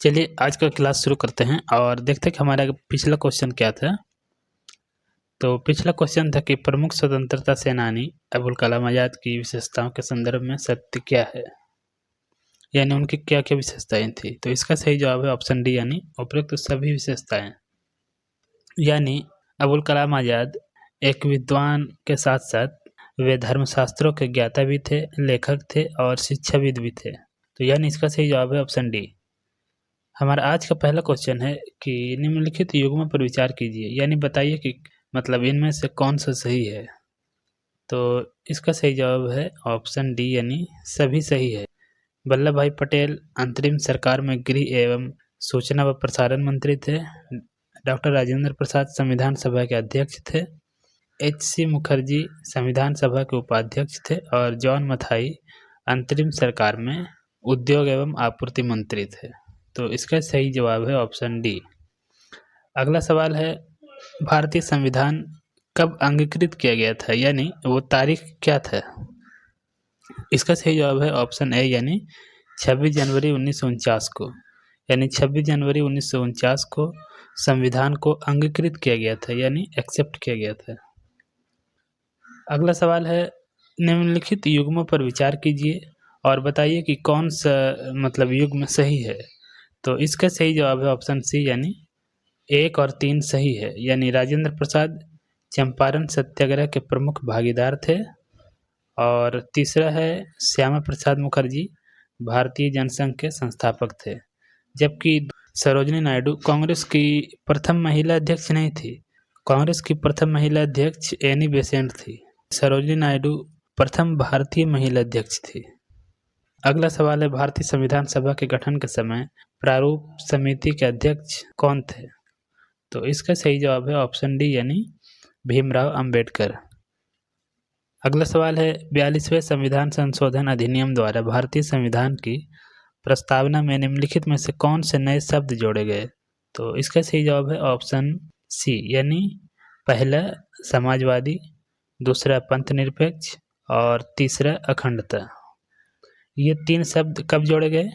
चलिए आज का क्लास शुरू करते हैं और देखते हैं कि हमारा पिछला क्वेश्चन क्या था। तो पिछला क्वेश्चन था कि प्रमुख स्वतंत्रता सेनानी अबुल कलाम आज़ाद की विशेषताओं के संदर्भ में सत्य क्या है, यानी उनकी क्या क्या विशेषताएं थी। तो इसका सही जवाब है ऑप्शन डी, यानी उपरोक्त सभी विशेषताएं। यानी अबुल कलाम आज़ाद एक विद्वान के साथ साथ वे धर्मशास्त्रों के ज्ञाता भी थे, लेखक थे और शिक्षाविद भी थे। तो यानी इसका सही जवाब है ऑप्शन डी। हमारा आज का पहला क्वेश्चन है कि निम्नलिखित युग्मों पर विचार कीजिए, यानी बताइए कि मतलब इनमें से कौन सा सही है। तो इसका सही जवाब है ऑप्शन डी, यानी सभी सही है। वल्लभ भाई पटेल अंतरिम सरकार में गृह एवं सूचना व प्रसारण मंत्री थे। डॉक्टर राजेंद्र प्रसाद संविधान सभा के अध्यक्ष थे। एच.सी. मुखर्जी संविधान सभा के उपाध्यक्ष थे और जॉन मथाई अंतरिम सरकार में उद्योग एवं आपूर्ति मंत्री थे। तो इसका सही जवाब है ऑप्शन डी। अगला सवाल है, भारतीय संविधान कब अंगीकृत किया गया था, यानी वो तारीख क्या था। इसका सही जवाब है ऑप्शन ए, यानी 26 जनवरी 1949 को। यानी 26 जनवरी 1949 को संविधान को अंगीकृत किया गया था, यानी एक्सेप्ट किया गया था। अगला सवाल है, निम्नलिखित युग्मों पर विचार कीजिए और बताइए कि कौन सा मतलब युग्म सही है। तो इसका सही जवाब है ऑप्शन सी, यानी 1 और 3 सही है। यानी राजेंद्र प्रसाद चंपारण सत्याग्रह के प्रमुख भागीदार थे और तीसरा है श्यामा प्रसाद मुखर्जी भारतीय जनसंघ के संस्थापक थे। जबकि सरोजिनी नायडू कांग्रेस की प्रथम महिला अध्यक्ष नहीं थी। कांग्रेस की प्रथम महिला अध्यक्ष एनी बेसेंट थी। सरोजिनी नायडू प्रथम भारतीय महिला अध्यक्ष थी। अगला सवाल है, भारतीय संविधान सभा के गठन के समय प्रारूप समिति के अध्यक्ष कौन थे। तो इसका सही जवाब है ऑप्शन डी, यानी भीमराव अंबेडकर। अगला सवाल है, 42वें संविधान संशोधन अधिनियम द्वारा भारतीय संविधान की प्रस्तावना में निम्नलिखित में से कौन से नए शब्द जोड़े गए। तो इसका सही जवाब है ऑप्शन सी, यानी पहला समाजवादी, दूसरा पंथनिरपेक्ष और तीसरा अखंडता। ये 3 शब्द कब जोड़े गए,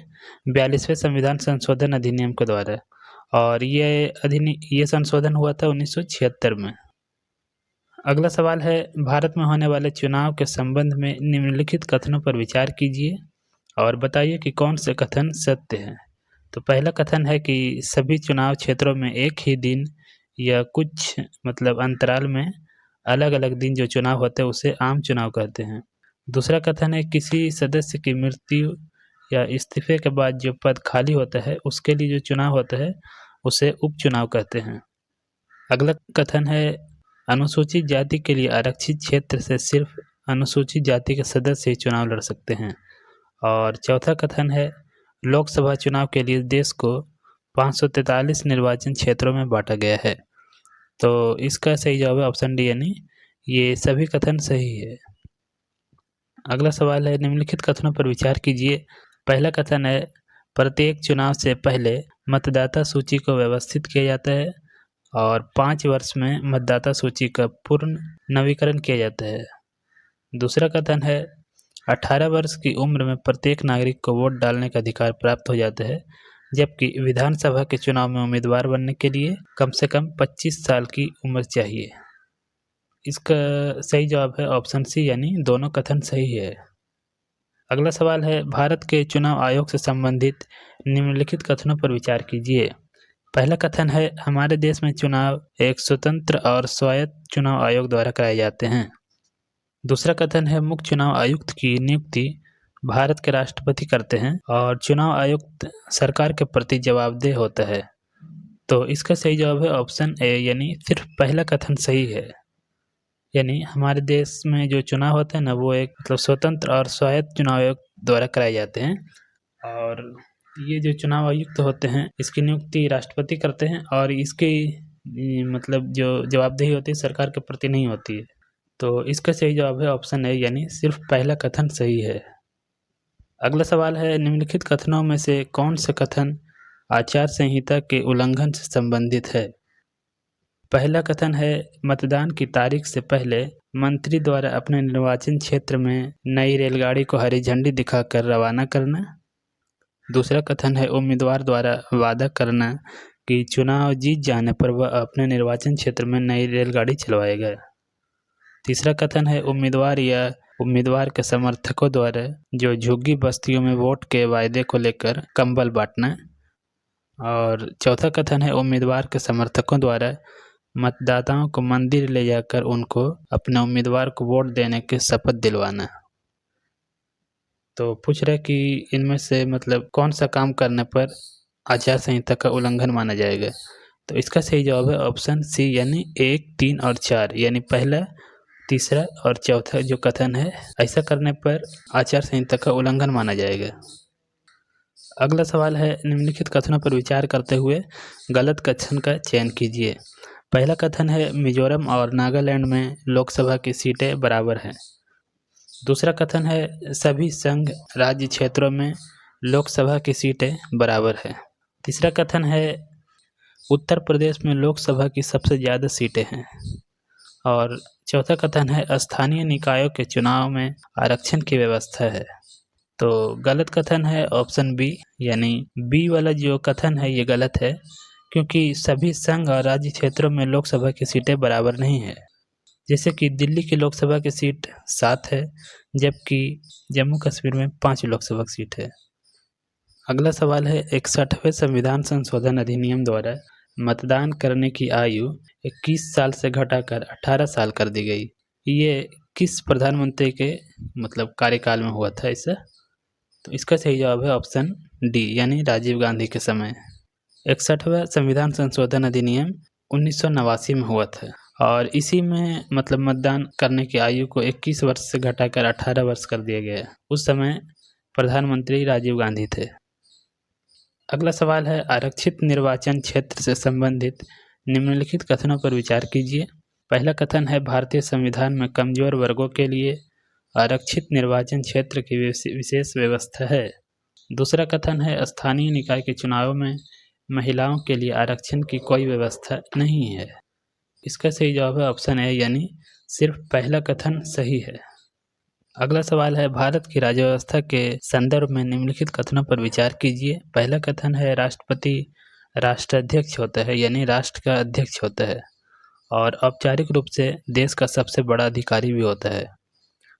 42वें संविधान संशोधन अधिनियम के द्वारा, और ये संशोधन हुआ था 1976 में। अगला सवाल है, भारत में होने वाले चुनाव के संबंध में निम्नलिखित कथनों पर विचार कीजिए और बताइए कि कौन से कथन सत्य हैं। तो पहला कथन है कि सभी चुनाव क्षेत्रों में एक ही दिन या कुछ मतलब अंतराल में अलग अलग दिन जो चुनाव होते हैं उसे आम चुनाव कहते हैं। दूसरा कथन है, किसी सदस्य की मृत्यु या इस्तीफे के बाद जो पद खाली होता है उसके लिए जो चुनाव होता है उसे उपचुनाव कहते हैं। अगला कथन है, अनुसूचित जाति के लिए आरक्षित क्षेत्र से सिर्फ अनुसूचित जाति के सदस्य ही चुनाव लड़ सकते हैं। और चौथा कथन है, लोकसभा चुनाव के लिए देश को 543 निर्वाचन क्षेत्रों में बांटा गया है। तो इसका सही जवाब है ऑप्शन डी, यानी ये सभी कथन सही है। अगला सवाल है, निम्नलिखित कथनों पर विचार कीजिए। पहला कथन है, प्रत्येक चुनाव से पहले मतदाता सूची को व्यवस्थित किया जाता है और 5 वर्ष में मतदाता सूची का पूर्ण नवीकरण किया जाता है। दूसरा कथन है, 18 वर्ष की उम्र में प्रत्येक नागरिक को वोट डालने का अधिकार प्राप्त हो जाता है, जबकि विधानसभा के चुनाव में उम्मीदवार बनने के लिए कम से कम 25 साल की उम्र चाहिए। इसका सही जवाब है ऑप्शन सी, यानी दोनों कथन सही है। अगला सवाल है, भारत के चुनाव आयोग से संबंधित निम्नलिखित कथनों पर विचार कीजिए। पहला कथन है, हमारे देश में चुनाव एक स्वतंत्र और स्वायत्त चुनाव आयोग द्वारा कराए जाते हैं। दूसरा कथन है, मुख्य चुनाव आयुक्त की नियुक्ति भारत के राष्ट्रपति करते हैं और चुनाव आयुक्त सरकार के प्रति जवाबदेह होता है। तो इसका सही जवाब है ऑप्शन ए, यानी सिर्फ पहला कथन सही है। यानी हमारे देश में जो चुनाव होते हैं ना वो एक मतलब स्वतंत्र और स्वायत्त चुनाव आयोग द्वारा कराए जाते हैं और ये जो चुनाव आयुक्त होते हैं इसकी नियुक्ति राष्ट्रपति करते हैं और इसकी मतलब जो जवाबदेही होती है सरकार के प्रति नहीं होती है। तो इसका सही जवाब है ऑप्शन ए, यानी सिर्फ पहला कथन सही है। अगला सवाल है, निम्नलिखित कथनों में से कौन सा कथन आचार संहिता के उल्लंघन से संबंधित है। पहला कथन है, मतदान की तारीख से पहले मंत्री द्वारा अपने निर्वाचन क्षेत्र में नई रेलगाड़ी को हरी झंडी दिखाकर रवाना करना। दूसरा कथन है उम्मीदवार द्वारा वादा करना कि चुनाव जीत जाने पर वह अपने निर्वाचन क्षेत्र में नई रेलगाड़ी चलवाएगा। तीसरा कथन है उम्मीदवार या उम्मीदवार के समर्थकों द्वारा जो झुग्गी बस्तियों में वोट के वायदे को लेकर कंबल बांटना। और चौथा कथन है उम्मीदवार के समर्थकों द्वारा मतदाताओं को मंदिर ले जाकर उनको अपने उम्मीदवार को वोट देने की शपथ दिलवाना। तो पूछ रहे कि इनमें से मतलब कौन सा काम करने पर आचार संहिता का उल्लंघन माना जाएगा। तो इसका सही जवाब है ऑप्शन सी यानी 1, 3 और 4 यानी पहला, तीसरा और चौथा जो कथन है ऐसा करने पर आचार संहिता का उल्लंघन माना जाएगा। अगला सवाल है निम्नलिखित कथनों पर विचार करते हुए गलत कथन का चयन कीजिए। पहला कथन है मिजोरम और नागालैंड में लोकसभा की सीटें बराबर हैं। दूसरा कथन है सभी संघ राज्य क्षेत्रों में लोकसभा की सीटें बराबर है। तीसरा कथन है उत्तर प्रदेश में लोकसभा की सबसे ज़्यादा सीटें हैं। और चौथा कथन है स्थानीय निकायों के चुनाव में आरक्षण की व्यवस्था है। तो गलत कथन है ऑप्शन बी यानी बी वाला जो कथन है ये गलत है, क्योंकि सभी संघ और राज्य क्षेत्रों में लोकसभा की सीटें बराबर नहीं है। जैसे कि दिल्ली की लोकसभा की सीट 7 है, जबकि जम्मू कश्मीर में 5 लोकसभा की सीट है। अगला सवाल है 61वें संविधान संशोधन अधिनियम द्वारा मतदान करने की आयु 21 साल से घटाकर 18 साल कर दी गई। ये किस प्रधानमंत्री के मतलब कार्यकाल में हुआ था ऐसा? तो इसका सही जवाब है ऑप्शन डी यानी राजीव गांधी के समय। 61वां संविधान संशोधन अधिनियम 1989 में हुआ था और इसी में मतलब मतदान करने की आयु को 21 वर्ष से घटाकर 18 वर्ष कर दिया गया। उस समय प्रधानमंत्री राजीव गांधी थे। अगला सवाल है आरक्षित निर्वाचन क्षेत्र से संबंधित निम्नलिखित कथनों पर विचार कीजिए। पहला कथन है भारतीय संविधान में कमजोर वर्गों के लिए आरक्षित निर्वाचन क्षेत्र की विशेष व्यवस्था है। दूसरा कथन है स्थानीय निकाय के चुनावों में महिलाओं के लिए आरक्षण की कोई व्यवस्था नहीं है। इसका सही जवाब है ऑप्शन ए यानी सिर्फ पहला कथन सही है। अगला सवाल है भारत की राज्य व्यवस्था के संदर्भ में निम्नलिखित कथनों पर विचार कीजिए। पहला कथन है राष्ट्रपति राष्ट्राध्यक्ष होता है यानी राष्ट्र का अध्यक्ष होता है और औपचारिक रूप से देश का सबसे बड़ा अधिकारी भी होता है।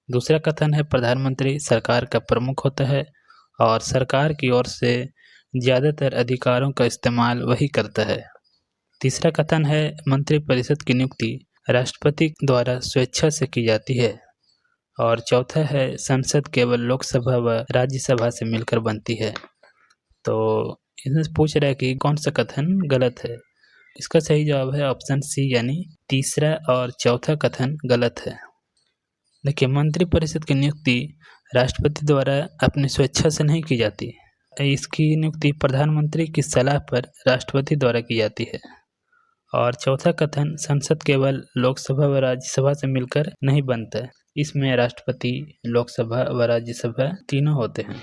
दूसरा कथन है प्रधानमंत्री सरकार का प्रमुख होता है और सरकार की ओर से ज़्यादातर अधिकारों का इस्तेमाल वही करता है। तीसरा कथन है मंत्रिपरिषद की नियुक्ति राष्ट्रपति द्वारा स्वेच्छा से की जाती है। और चौथा है संसद केवल लोकसभा व राज्यसभा से मिलकर बनती है। तो इसमें पूछ रहा है कि कौन सा कथन गलत है। इसका सही जवाब है ऑप्शन सी यानी तीसरा और चौथा कथन गलत है। देखिए मंत्रिपरिषद की नियुक्ति राष्ट्रपति द्वारा अपनी स्वेच्छा से नहीं की जाती। इसकी नियुक्ति प्रधानमंत्री की सलाह पर राष्ट्रपति द्वारा की जाती है। और चौथा कथन संसद केवल लोकसभा व राज्यसभा से मिलकर नहीं बनता है, इसमें राष्ट्रपति, लोकसभा व राज्यसभा तीनों होते हैं।